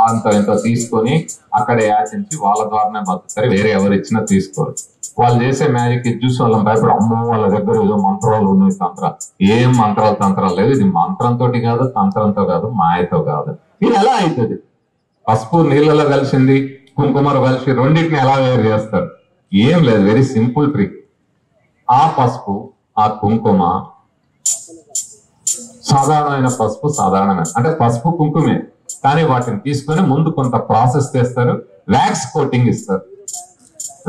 అంత ఎంతో తీసుకొని అక్కడే యాచించి వాళ్ళ ద్వారానే బతుకుతారు. వేరే ఎవరు ఇచ్చినా తీసుకోరు. వాళ్ళు చేసే మ్యాజిక్ ఇది చూసి వాళ్ళని భయపడి అమ్మో వాళ్ళ దగ్గర ఏదో మంత్రాలు ఉన్నాయి తంత్రాలు. ఏం మంత్రాలు తంత్రాలు లేదు. ఇది మంత్రంతో కాదు, తంత్రంతో కాదు, మాయతో కాదు. ఇది ఎలా అవుతుంది? పసుపు నీళ్ళలో కలిసింది, కుంకుమరు కలిసి రెండింటిని ఎలా వేరు చేస్తారు? ఏం లేదు, వెరీ సింపుల్ ట్రిక్. ఆ పసుపు ఆ కుంకుమ సాధారణమైన పసుపు సాధారణమైన అంటే పసుపు కుంకుమే, కానీ వాటిని తీసుకొని ముందు కొంత ప్రాసెస్ చేస్తారు. వ్యాక్స్ కోటింగ్ ఇస్తారు.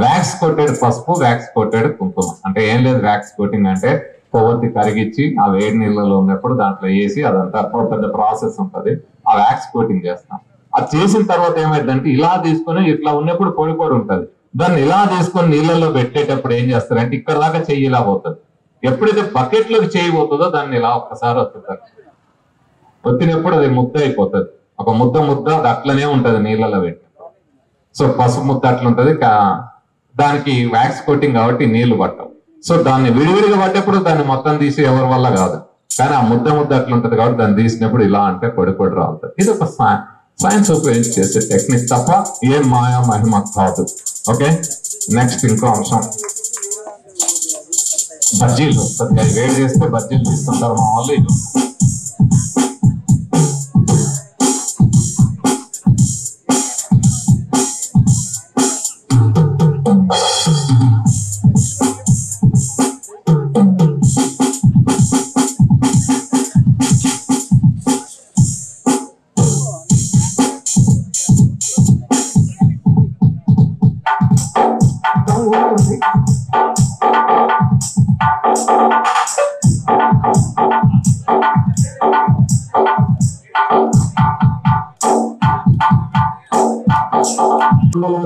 వ్యాక్స్ కోటెడ్ పసుపు, వ్యాక్స్ కోటెడ్ కుంకుమ. అంటే ఏం లేదు, వ్యాక్స్ కోటింగ్ అంటే కొవ్వొత్తి కరిగించి ఆ వేడి నీళ్ళలో ఉన్నప్పుడు దాంట్లో వేసి అదంతా పెద్ద ప్రాసెస్ ఉంటుంది. ఆ వ్యాక్స్ కోటింగ్ చేస్తాం. అది చేసిన తర్వాత ఏమైందంటే ఇలా తీసుకొని ఇట్లా ఉన్నప్పుడు పొడి పొడి ఉంటుంది. దాన్ని ఇలా తీసుకొని నీళ్ళల్లో పెట్టేటప్పుడు ఏం చేస్తారంటే ఇక్కడ దాకా చెయ్యి ఇలా పోతుంది. ఎప్పుడైతే బకెట్ లోకి చేయబోతుందో దాన్ని ఇలా ఒక్కసారి వస్తుంటారు. వచ్చినప్పుడు అది ముద్ద అయిపోతుంది. ఒక ముద్ద అది అట్లనే ఉంటది నీళ్ళలో పెట్టి. సో పసుపు ముద్ద అట్లుంటది. దానికి వ్యాక్స్ కోటింగ్ కాబట్టి నీళ్లు పట్టవు. సో దాన్ని విడివిడిగా పట్టేప్పుడు దాన్ని మొత్తం తీసి ఎవరి వల్ల కాదు. కానీ ఆ ముద్ద అట్లుంటది కాబట్టి దాన్ని తీసినప్పుడు ఇలా అంటే పొడి పొడి రావుతుంది. ఇది ఒక సైన్స్ ఉపయోగించి చేసే టెక్నిక్ తప్ప ఏం మాయా మహిమ కాదు. ఓకే, నెక్స్ట్ ఇంకో అంశం బజ్జీలు. కొద్దిగా వేడి చేస్తే బజ్జీలు తీసుకుంటారు మా వాళ్ళు.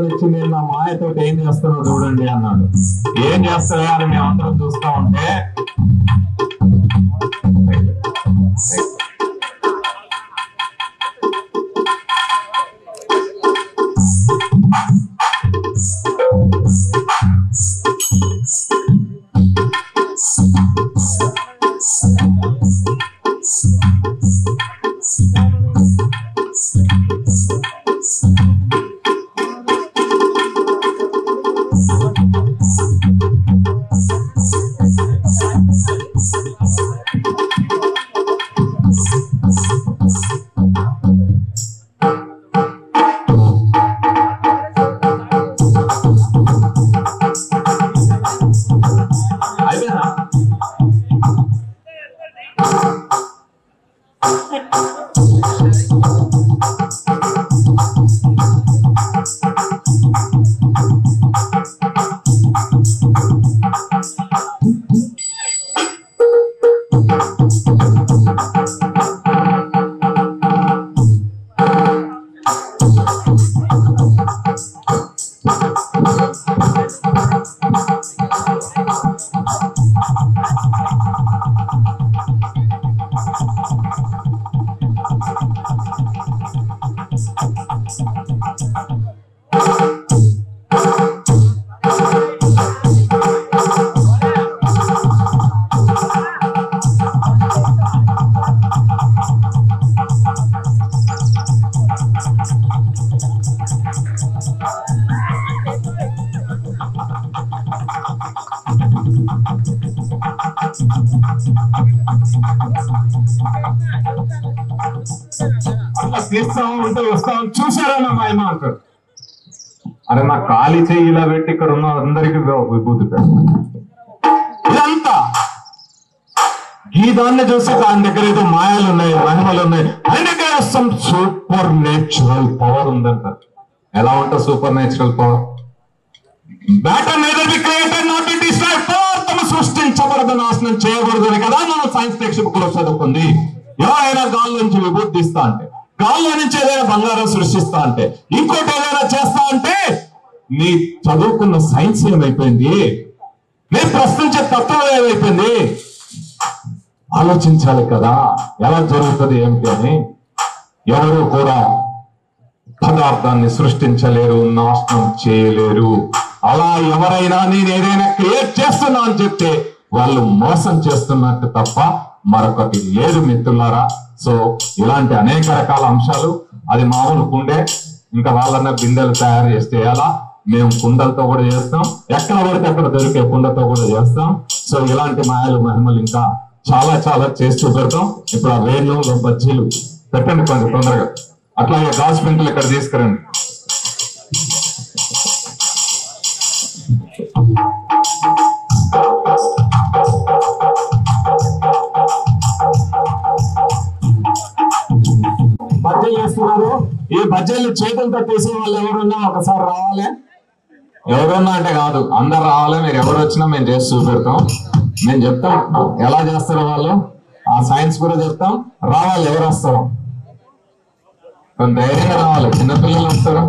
నుంచి నేను నా మాయతో ఏం చేస్తానో చూడండి అన్నాడు. ఏం చేస్తాయో అని మేమందరం చూస్తా ఉంటే అట్లా తీస్తా ఉంటే వస్తాం చూసారా నా మాయమ అంటాడు. అరే నా ఖాళీ చెయ్యి ఇలా పెట్టి ఇక్కడ ఉన్న అందరికి విభూతి పెట్ట ఇదంతా ఈ దాన్ని చూసి దాని దగ్గర ఏదో మాయలు ఉన్నాయి, మహిమలు ఉన్నాయి, ఆయన దగ్గర సూపర్ నేచురల్ పవర్ ఉందంట. ఎలా ఉంటుంది super natural power? Matter neither be created not be destroyed. పదార్థము సృష్టించబడదు, నాశనం చేయబడదు కదా మనం సైన్స్ టెక్స్ట్ బుక్ లో చదువుకుంది. ఎవరైనా గాల్లో నుంచి విభూతి తీస్తా అంటే, గాల్లో నుంచి ఏదైనా బంగారం సృష్టిస్తా అంటే, ఇంకోటి ఏదైనా చేస్తా అంటే, నీ చదువుకున్న సైన్స్ ఏమైపోయింది? నేను ప్రశ్నించే తత్వం ఏమైపోయింది? ఆలోచించాలి కదా ఎలా జరుగుతుంది ఏమిటి అని. ఎవరు కూడా పదార్థాన్ని సృష్టించలేరు, నాశనం చేయలేరు. అలా ఎవరైనా నేను ఏదైనా క్రియేట్ చేస్తున్నా అని చెప్తే వాళ్ళు మోసం చేస్తున్నట్టు తప్ప మరొకటి లేదు మిత్రులారా. సో ఇలాంటి అనేక రకాల అంశాలు, అది మామూలు కుండే, ఇంకా వాళ్ళన్న బిందెలు తయారు చేస్తే ఎలా, మేము కుండలతో కూడా చేస్తాం, ఎక్కడ పడితే అక్కడ దొరికే కుండతో కూడా చేస్తాం. సో ఇలాంటి మాయలు మహిమలు ఇంకా చాలా చాలా చేస్తూ పెడతాం. ఇప్పుడు ఆ వేణులో బజ్జీలు పెట్టండి కొంచెం తొందరగా. అట్లాగే గాజు పెంకులు ఇక్కడ తీసుకురండి. బజ్జీలు చేస్తున్నారు. ఈ బజ్జీలు చేతులతో తీసే వాళ్ళు ఎవరున్నా ఒకసారి రావాలి. ఎవరున్నా అంటే కాదు, అందరు రావాలి. మీరు ఎవరు వచ్చినా మేము చేసి చూపెడతాం. మేము చెప్తాం ఎలా చేస్తారో వాళ్ళు, ఆ సైన్స్ కూడా చెప్తాం. రావాలి, ఎవరు వస్తారు కొంత ధైర్యంగా రావాలి. చిన్నపిల్లలు వస్తారు,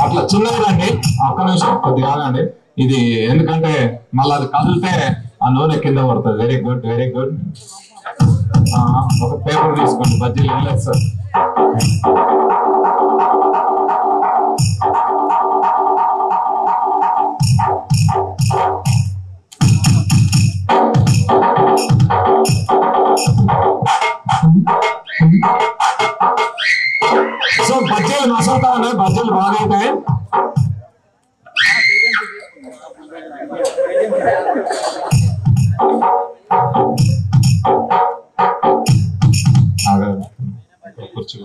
అట్లా చిన్నగా రండి. ఒక్క నిమిషం కొద్దిగా ఆగండి. ఇది ఎందుకంటే మళ్ళీ అది కదిలితే ఆ నూనె కింద పడుతుంది. Very good, very good. ఒక పేపర్ తీసుకోండి, బజ్జీలు వెళ్ళలేదు సార్. సో బజ్జీలు మసలుతా ఉన్నాయి, బజ్జీలు బాగా అవుతాయి. కూర్చో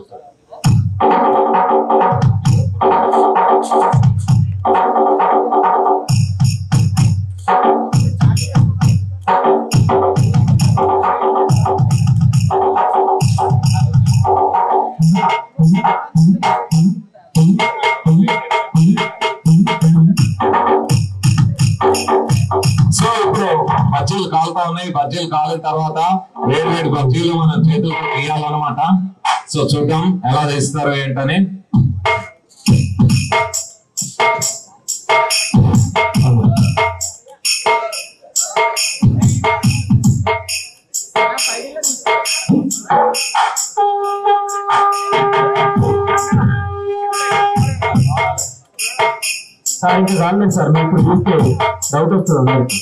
సో ఇప్పుడు బజ్జీలు కాలుతా ఉన్నాయి. బజ్జీలు కాలిన తర్వాత వేడి వేడి బజ్జీలు మనం చేతులతో తీయాలన్నమాట. సో చూద్దాం ఎలా తీస్తారు ఏంటని. సార్ ఇంకా రాలేదు సార్, మీకు చూస్తే డౌట్ వస్తుంది అందరికి.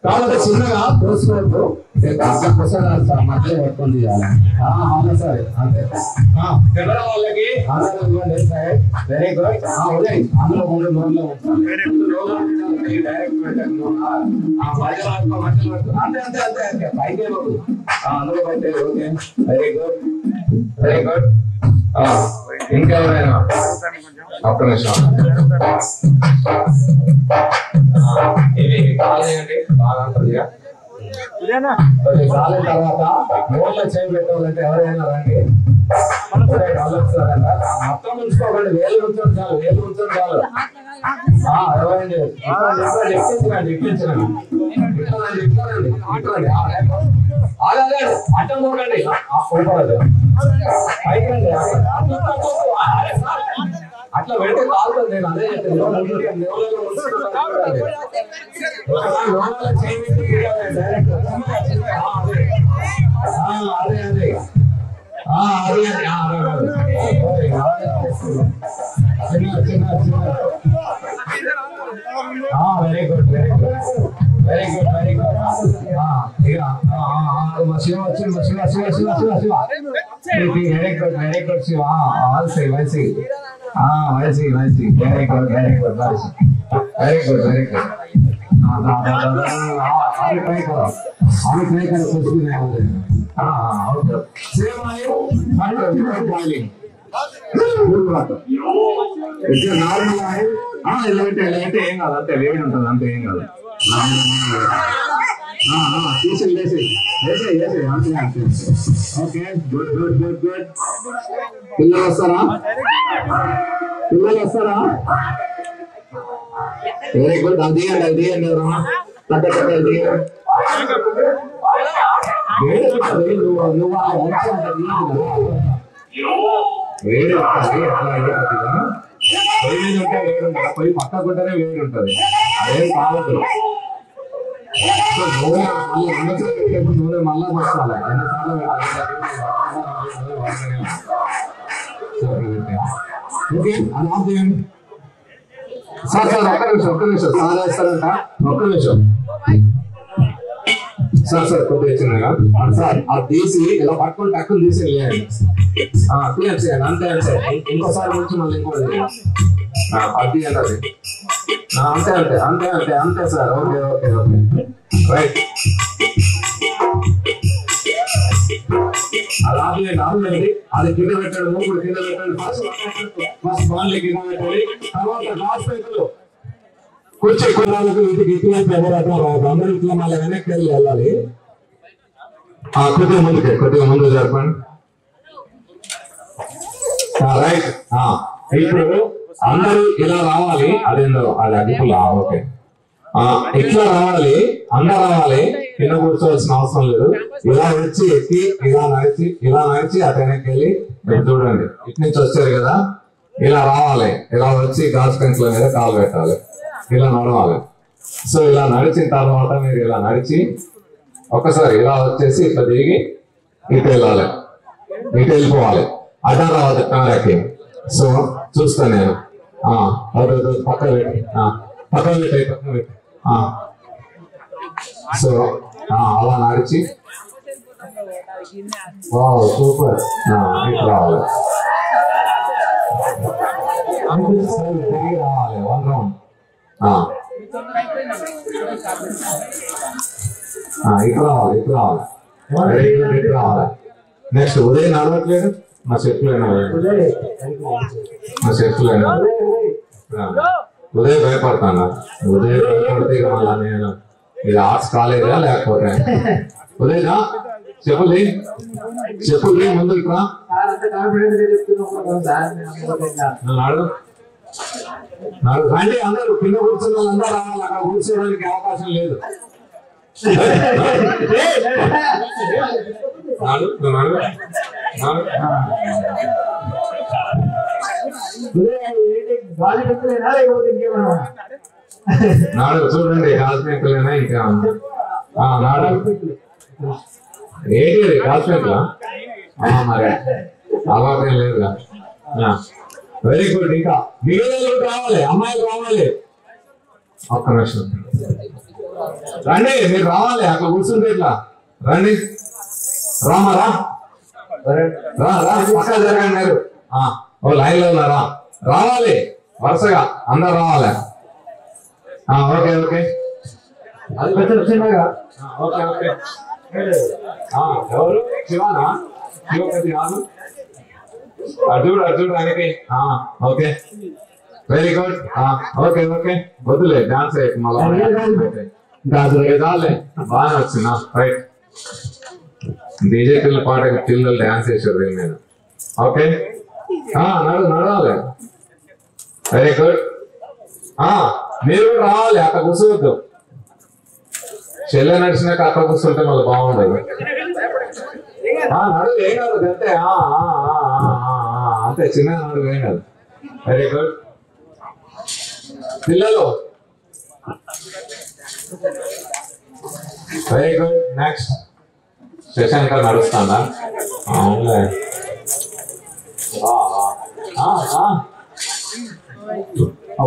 కాబట్టి చిన్నగా పోసుకోవద్దు, మధ్యలో పట్టుకొని అవునా సార్. అంతే కెమెరా వాళ్ళకి వెరీ గుడ్. అందులో 3 రోజుల్లో డైరెక్ట్ పెట్టండి. అంతే అంతే అంతే అంతే పైకే అందులో పెట్టే. Okay, very good, very good. ఇంకెవరైనా ఒక్క నిమిషం. ఇవి కాలేయండి బాగా కొద్దిగా కాలిన తర్వాత నోట్లో చేయి పెట్టాలంటే ఎవరైనా రండి. మొత్తం ఉంచుకోకండి, వేలు ఉంచండి చాలు, వేలు ఉంచండి చాలు. ఎవరండి ఎక్కించండి, అడ్డం పోకండి, అట్లా పెడితే కాలుతుంది. నేను అదే చెప్తాను, very good very good very good very good. Shiva Shiva Shiva Shiva Shiva Shiva Shiva very good very good Shiva. YC YC YC YC very good very good YC very good very good. आगे ट्राई करो, आगे ट्राई करो, कुछ भी नहीं होगा। ओके सेम आयो बॉइलिंग గుడ్ వాటర్ ఇది నార్మల్ ఆయిల్. ఇలా అంటే ఏం కాదు, అంతే వేడి ఉంటుంది, అంతే ఏం కాదు. తీసి వేసి వేసి వేసి అంతే అంతే. Okay good good good good. పిల్లలు వస్తారా, పిల్లలు వస్తారా? Very good. అది తీయండి, అది తీయండి, ఎవరన్నా తగ్గ తగ్గ తీయండి. నువ్వు వేడి ఉంటుంది, అట్లా అయిపోతుందా? పొయ్యి మీద ఉంటే వేడి ఉంటుంది, పొయ్యి పక్కకుంటేనే వేడి ఉంటుంది, అదేం కావద్దు. నూనె మళ్ళీ రెండోసారి పెట్టేప్పుడు నూనె మళ్ళా పోసుకోవాలి. రెండుసార్లు ఓకే అది ఆఫ్ చేయండి. సార్ సార్ ఒక్క నిమిషం ఒక్క నిమిషం, సార్ వేస్తారంట, ఒక్క నిమిషం సార్. సార్ కొద్దిగా వచ్చిందిగా సార్, అది తీసి ఇలా పట్టుకొని టక్కులు తీసి వేయండి, క్లియర్ చేయండి, అంతే అంతే. ఇంకోసారి నుంచి మళ్ళీ ఇంకోటి అది అండి, అది అంతే అంతే అంతే అంతే అంతే sir. Okay okay okay right. అది ఆపేయండి, ఆపేయండి. అది కింద పెట్టండి, మూకుడు కింద పెట్టండి. ఫస్ట్ బాండ్లు కింద పెట్టండి, తర్వాత గ్లాస్ పైపులు కూర్చో. కొన్నాళ్ళకు వీటికి ఇటువంటి ఎవరైతే అందరూ ఇట్లా మళ్ళీ వెనక్కి వెళ్ళి వెళ్ళాలి. కొద్దిగా ముందుకే, కొద్దిగా ముందు జరపండి. రైట్. ఇప్పుడు అందరూ ఇలా రావాలి, అదేందో అది అదుపులా. ఓకే ఇట్లా రావాలి, అందరూ రావాలి, కింద కూర్చోవలసిన అవసరం లేదు. ఇలా వచ్చి ఎక్కి ఇలా నడిచి అటు వెనక్కి వెళ్ళి చూడండి, ఇటు నుంచి వచ్చారు కదా, ఇలా రావాలి, ఇలా వచ్చి గాజు పెంకుల మీద కాలు పెట్టాలి, ఇలా నడవాలి. సో ఇలా నడిచిన తర్వాత మీరు ఇలా నడిచి ఒక్కసారి ఇలా వచ్చేసి ఇట్లా తిరిగి ఇటు వెళ్ళాలి, ఇటు వెళ్ళిపోవాలి. అడ్డం రావాలి కెమెరాకి. సో చూస్తాను నేను. పక్క పెట్టి పక్కన పెట్టి పక్కన పెట్టి. సో అలా నడిచి సూపర్ ఇటు రావాలి, తిరిగి రావాలి 1 రౌండ్. ఇటు రావాలి, ఇటు రావాలి, ఇటు రావాలి. నెక్స్ట్ ఉదయం నడవట్లేదు, మా చెప్పులేనా, మా చెప్పులేనా. ఉదయం భయపడతాను, ఉదయం భయపడితే ఇక మళ్ళా నేను ఇది ఆర్ట్స్ కాలేదా లేకపోతే ఉదయనా చెప్పులే చెప్పులే ముందు ఇక్కడ రండి అందరూ. కింద కూర్చున్న వాళ్ళందరూ రావాలి, అక్కడ కూర్చోడానికి అవకాశం లేదు. నాడు చూడండి, కాల్స్మేకులేనా ఇంకా నాడు ఏంటి కాల్స్మేకులా మరి అలవాటేం లేదుగా. Very good. ఇంకా మిగిలిన రావాలి, అమ్మాయిలు రావాలి. ఒక్క నిమిషం రండి, మీరు రావాలి, అక్కడ కూర్చుంటే ఇట్లా రండి. రామారా రా రా, పక్క జరగండి మీరు. ఓ లైన్ లో ఉన్నారా, రావాలి వరుసగా అందరు రావాలి. ఓకే ఓకే అది చిన్నగా. ఓకే ఓకే ఎవరు శివానా, శివపతి కాదు, అర్జుడు అర్జుడు ఆయనకి. Okay very good. Okay okay వదిలే డాన్స్ మళ్ళీ బాగానే వచ్చిందా రైట్. డీజే పిల్లల పాట పిల్లలు డాన్స్ చేశారు దీని మీద. ఓకే నడవాలి. Very good. మీరు కూడా రావాలి, అక్కడ కూర్చోవద్దు. చెల్లె నడిచినాక అక్కడ కూర్చుంటే మళ్ళీ బాగుండదు. నడువు ఏం కాదు అంతే, అంతే చిన్న నడువు ఏం కాదు. వెరీ గుడ్ పిల్లలు. Very good. నెక్స్ట్ శశాంక నడుస్తాడా? అవునులే.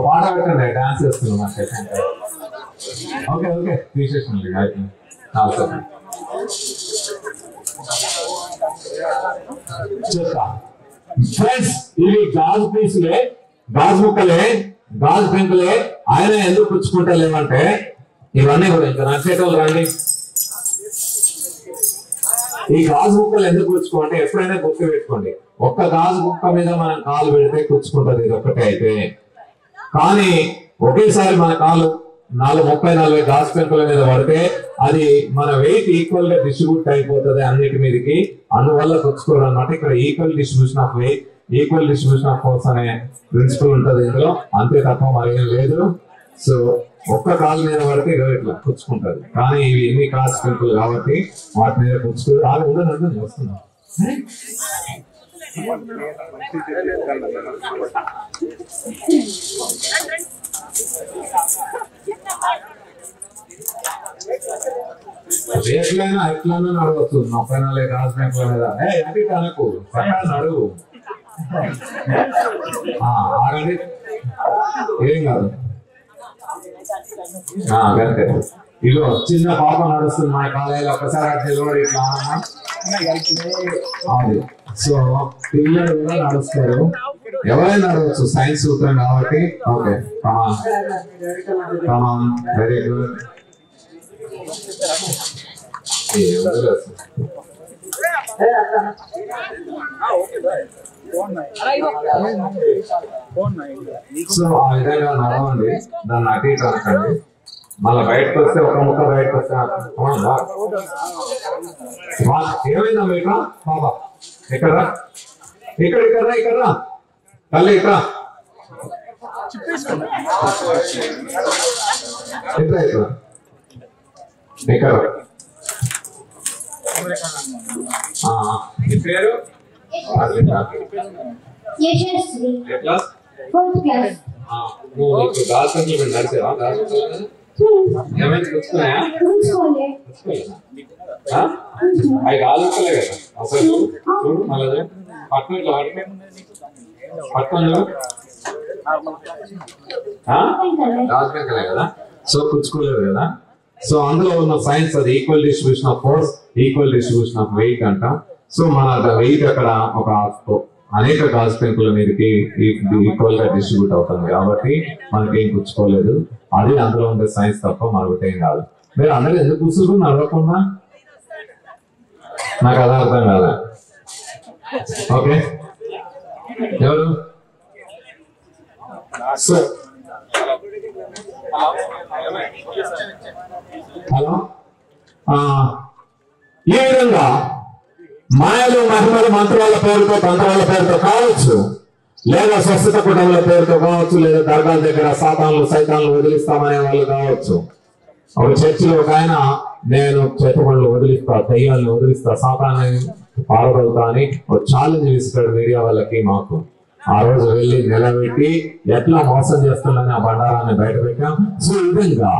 పాట పెట్టండి, డాన్స్ చేస్తున్నాం మా శశాంక. ఓకే ఓకే తీసేసండి. ఫ్రెండ్స్ ఇవి గాజు పీసులే, గాజు ముక్కలే, గాజు పెంకులే. ఆయన ఎందుకు పుచ్చుకుంటా లేవంటే ఇవన్నీ కూడా ఇంకా నచ్చేటోళ్ళు రండి. ఈ గాజు ముక్కలు ఎందుకు పుచ్చుకోంటే ఎప్పుడైనా గుర్తు పెట్టుకోండి, ఒక్క గాజు ముక్క మీద మనం కాలు పెడితే పుచ్చుకుంటది ఇది ఒక్కటే అయితే. కానీ ఒకేసారి మన కాలు 30-40 గాజు పెంకుల మీద పడితే అది మన వెయిట్ ఈక్వల్ గా డిస్ట్రిబ్యూట్ అయిపోతుంది అన్నిటి మీదకి. అందువల్ల పుచ్చుకోవడం అన్నమాట. ఇక్కడ equal distribution of weight, equal distribution of force అనే ప్రిన్సిపల్ ఉంటుంది ఇందులో, అంతే తప్ప మరేం లేదు. సో ఒక్క కాలు మీద పడితే ఇట్లా పుచ్చుకుంటది. కానీ ఇవి ఎన్ని గాజు పెంకులు కాబట్టి వాటి మీద పుచ్చుకో ఉండదు వస్తున్నాం. ఎట్లైనా ఎట్లైనా నడవచ్చు 30-40 గాజు పెంకుల మీద. అది తనకు నడువు ఆగండి, ఏం కాదు. అంతే. ఇగో చిన్న పాప నడుస్తుంది మా కాలేజీలో, ఒకసారి అట్లా నిలబడి ఇట్లా అది. సో పిల్లలు కూడా నడుస్తారు, ఎవరైనా నడవచ్చు, సైన్స్ సూత్రం కాబట్టి. Okay come on very good. So ఆ విధంగా నడవండి, దాన్ని అటు ఇటు అనకండి. మళ్ళీ బయటకు వస్తే ఒక ముక్క బయటకు వస్తే ఏమైందా మీకు బాబా? ఇక్కడ ఇక్కడ ఇక్కడ ఇక్కడ తల్లి ఇక్కడ ఇక్కడ ఇక్కడ పేరు నడిచావా? ఏమైనా పుచ్చుకున్నాయా? అవి కాలుకలే కదా అసలు. చూడు మళ్ళీ పట్టు ఇట్లా పట్టుకొని రాజకలే కదా. సో పుచ్చుకోలేదు కదా. సో అందులో ఉన్న సైన్స్ అది equal distribution of force, equal distribution of weight అంటాం. సో మన వెయిట్ అక్కడ ఒక అనేక గాజు పెంకుల మీదకి ఈక్వల్ గా డిస్ట్రిబ్యూట్ అవుతుంది కాబట్టి మనకేం పుచ్చుకోలేదు. అది అందులో ఉండే సైన్స్ తప్ప మరొకటి ఏం కాదు. మీరు అందరూ ఎందుకు కూర్చుంటారు నడవకుండా? నాకు అదే అర్థం కాదా? ఓకే ఎవరు? హలో. ఈ విధంగా మాయలు మహిమలు మంత్రాల పేరుతో తంత్రాల పేరుతో కావచ్చు, లేదా స్వస్థత కుటుంబాల పేరుతో కావచ్చు, లేదా దర్గాల దగ్గర సాతాన్లు సైతాన్లు వదిలిస్తామనే వాళ్ళు కావచ్చు. ఒక చర్చిలో ఒక ఆయన నేను చేతపళ్ళు వదిలిస్తా, దయ్యాలను వదిలిస్తా, సాతాన్ని పారగలుగుతా అని ఒక ఛాలెంజ్ ఇస్తాడు మీడియా వాళ్ళకి మాకు. ఆ రోజు వెళ్ళి నిలబెట్టి ఎట్లా మోసం చేస్తుందని ఆ బండారాన్ని బయట పెట్టాం. సో ఈ విధంగా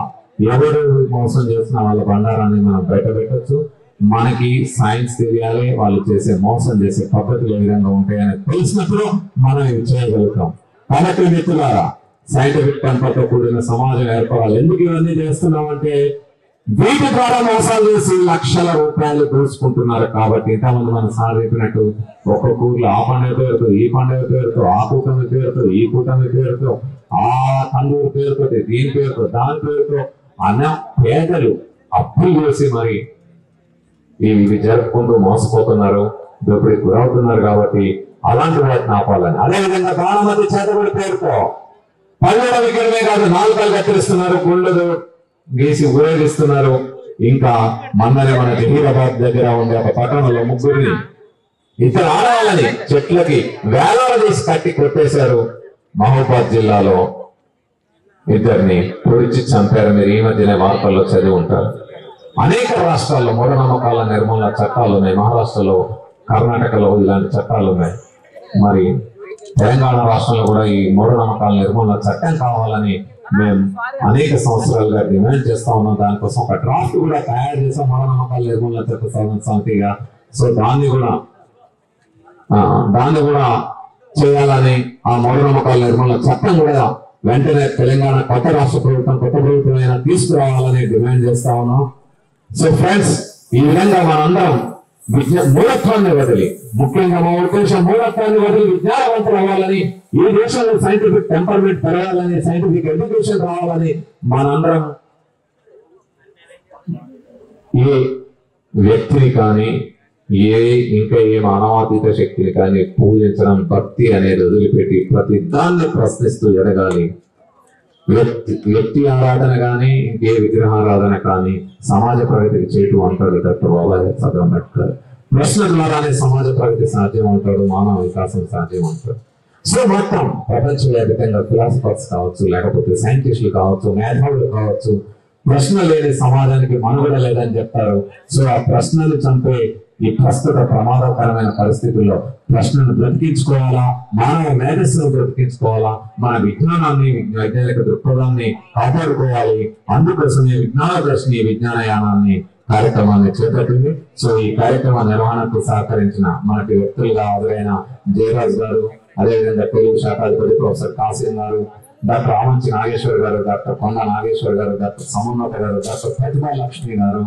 ఎవరు మోసం చేస్తున్న వాళ్ళ బండారాన్ని మనం బయట పెట్టచ్చు. మనకి సైన్స్ తెలియాలి, వాళ్ళు చేసే మోసం చేసే పద్ధతులు ఏ విధంగా ఉంటాయని తెలిసినప్పుడు మనం ఇవి చేయగలుగుతాం. కాబట్టి మిత్రులారా, సైంటిఫిక్ టెంపర్తో కూడిన సమాజం ఏర్పడాలి. ఎందుకు ఇవన్నీ చేస్తున్నామంటే వీటి ద్వారా మోసాలు చేసి లక్షల రూపాయలు దోచుకుంటున్నారు. కాబట్టి ఇంతమంది మనం సార్ చెప్పినట్టు ఒక్కొక్క ఊర్లో ఆ పండుగ పేరుతో, ఈ పండుగ పేరుతో, ఆ కూటమి పేరుతో, ఈ కూటమి పేరుతో, ఆ తండ్రి పేరుతో, దీని పేరుతో, దాని పేరుతో అన్న పేదలు అప్పులు చేసి మరి ఇవి జరుపుకుంటూ మోసపోతున్నారు, దోపిడీకి గురవుతున్నారు. కాబట్టి అలాంటి వాటిని ఆపాలని. అదేవిధంగా బాణమతి చేతబడి పేరుతో పల్లెల విగ్రహమే కాదు, నాలుకలు కత్తిరిస్తున్నారు, గుండెలు గీసి ఊరేగిస్తున్నారు. ఇంకా మొన్ననే మన జహీరాబాద్ దగ్గర ఉండే ఒక పట్టణంలో ముగ్గురిని ఇద్దరు ఆడవాళ్ళని చెట్లకి వేలాడదీసి కట్టి కొట్టేశారు. మహబూబాద్ జిల్లాలో ఇద్దరిని పొడిచి చంపారు. మీరు ఈ మధ్యనే వార్తల్లో చదివి ఉంటారు. అనేక రాష్ట్రాల్లో మూఢనమ్మకాల నిర్మూలన చట్టాలు ఉన్నాయి. మహారాష్ట్రలో, కర్ణాటకలో ఇలాంటి చట్టాలు ఉన్నాయి. మరి తెలంగాణ రాష్ట్రంలో కూడా ఈ మూఢనమ్మకాల నిర్మూలన చట్టం కావాలని మేము అనేక సంవత్సరాలుగా డిమాండ్ చేస్తా ఉన్నాం. దానికోసం ఒక డ్రాఫ్ట్ కూడా తయారు చేసాం, మూఢనమ్మకాల నిర్మూలన చట్ట సవరణ సమితిగా. సో దాన్ని కూడా చేయాలని, ఆ మూఢనమ్మకాల నిర్మూలన చట్టం కూడా వెంటనే తెలంగాణ కొత్త రాష్ట్ర ప్రభుత్వం అయినా తీసుకురావాలని డిమాండ్ చేస్తా ఉన్నాం. సో ఫ్రెండ్స్, ఈ విధంగా మనందరం మూఢత్వాన్ని వదిలి, ముఖ్యంగా మా ఉద్దేశం మూఢత్వాన్ని వదిలి విజ్ఞానవంతులు అవ్వాలని, ఈ దేశంలో సైంటిఫిక్ టెంపర్మెంట్ పెరగాలని, సైంటిఫిక్ ఎడ్యుకేషన్ రావాలని మనందరం ఏ వ్యక్తిని కానీ ఇంకా ఏ మానవాతీత శక్తిని కానీ పూజించడం, భక్తి అనేది వదిలిపెట్టి ప్రతి దాన్ని ప్రశ్నిస్తూ ఎదగాలి. వ్యక్తి ఆరాధన కానీ ఇంకే విగ్రహారాధన కానీ సమాజ ప్రగతికి చేయటం అంటాడు డాక్టర్ బాబాసాహెబ్ అంబేద్కర్. ప్రశ్న ద్వారానే సమాజ ప్రగతి సాధ్యం అంటాడు, మానవ వికాసం సాధ్యం అంటాడు. సో మొత్తం ప్రపంచవ్యాప్తంగా ఫిలాసఫర్స్ కావచ్చు, లేకపోతే సైంటిస్టులు కావచ్చు, మేధావులు కావచ్చు, ప్రశ్న లేని సమాజానికి మనుగడ లేదని చెప్తారు. సో ఆ ప్రశ్నలు చంపే ఈ ప్రస్తుత ప్రమాదకరమైన పరిస్థితుల్లో ప్రశ్నను బ్రతికించుకోవాలా, మానవ మేధస్సును బ్రతికించుకోవాలా, మన విజ్ఞానాన్ని, వైజ్ఞానిక దృక్పథాన్ని కాపాడుకోవాలి. అందుకోసమే విజ్ఞాన దర్శిని విజ్ఞానయానాన్ని కార్యక్రమాన్ని చేపట్టింది. సో ఈ కార్యక్రమ నిర్వహణకు సహకరించిన మనకి వ్యక్తులుగా హాజరైన జయరాజ్ గారు, అదేవిధంగా తెలుగు శాఖాధిపతి ప్రొఫెసర్ కాసిం గారు, డాక్టర్ ఆమంచి నాగేశ్వర్ గారు, డాక్టర్ కొండ నాగేశ్వర్ గారు, డాక్టర్ సమున్నత గారు, డాక్టర్ ప్రతిభా లక్ష్మి గారు,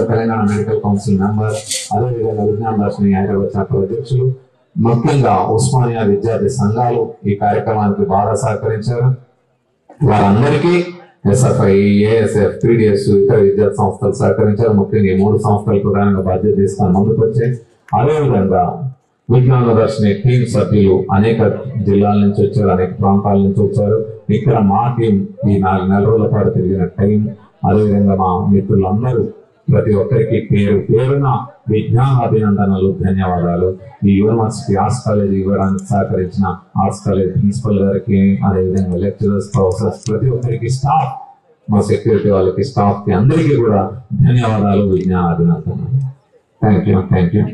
తెలంగాణ మెడికల్ కౌన్సిల్ మెంబర్, అదేవిధంగా విజ్ఞాన దర్శిని హైదరాబాద్ శాఖ అధ్యక్షులు, ముఖ్యంగా ఉస్మానియా విద్యార్థి సంఘాలు ఈ కార్యక్రమానికి బాగా సహకరించారు. వారందరికీ ఎస్ఎఫ్ఐ, ఏఎస్ఎఫ్, పీడిఎస్, ఇతర విద్యార్థి సంస్థలు సహకరించారు. ముఖ్యంగా ఈ 3 సంస్థలు ప్రధానంగా బాధ్యత తీసుకొని ముందుకు వచ్చాయి. అదేవిధంగా విజ్ఞాన దర్శిని టీం సభ్యులు అనేక జిల్లాల నుంచి వచ్చారు, అనేక ప్రాంతాల నుంచి వచ్చారు. ఇక్కడ మా టీం ఈ 4 నెలల రోజుల పాటు తిరిగిన టైం, అదేవిధంగా మా మిత్రులందరూ ప్రతి ఒక్కరికి పేరు పేరున విజ్ఞాన అభినందనలు, ధన్యవాదాలు. ఈ యూనివర్సిటీ ఆర్ట్స్ కాలేజ్ ఇవ్వడానికి సహకరించిన ఆర్ట్స్ కాలేజ్ ప్రిన్సిపల్ గారికి, అదేవిధంగా లెక్చరర్స్, ప్రొఫెసర్స్, ప్రతి ఒక్కరికి, స్టాఫ్, మా సెక్యూరిటీ వాళ్ళకి, స్టాఫ్ కి అందరికీ కూడా ధన్యవాదాలు, విజ్ఞాన అభినందనలు. Thank you.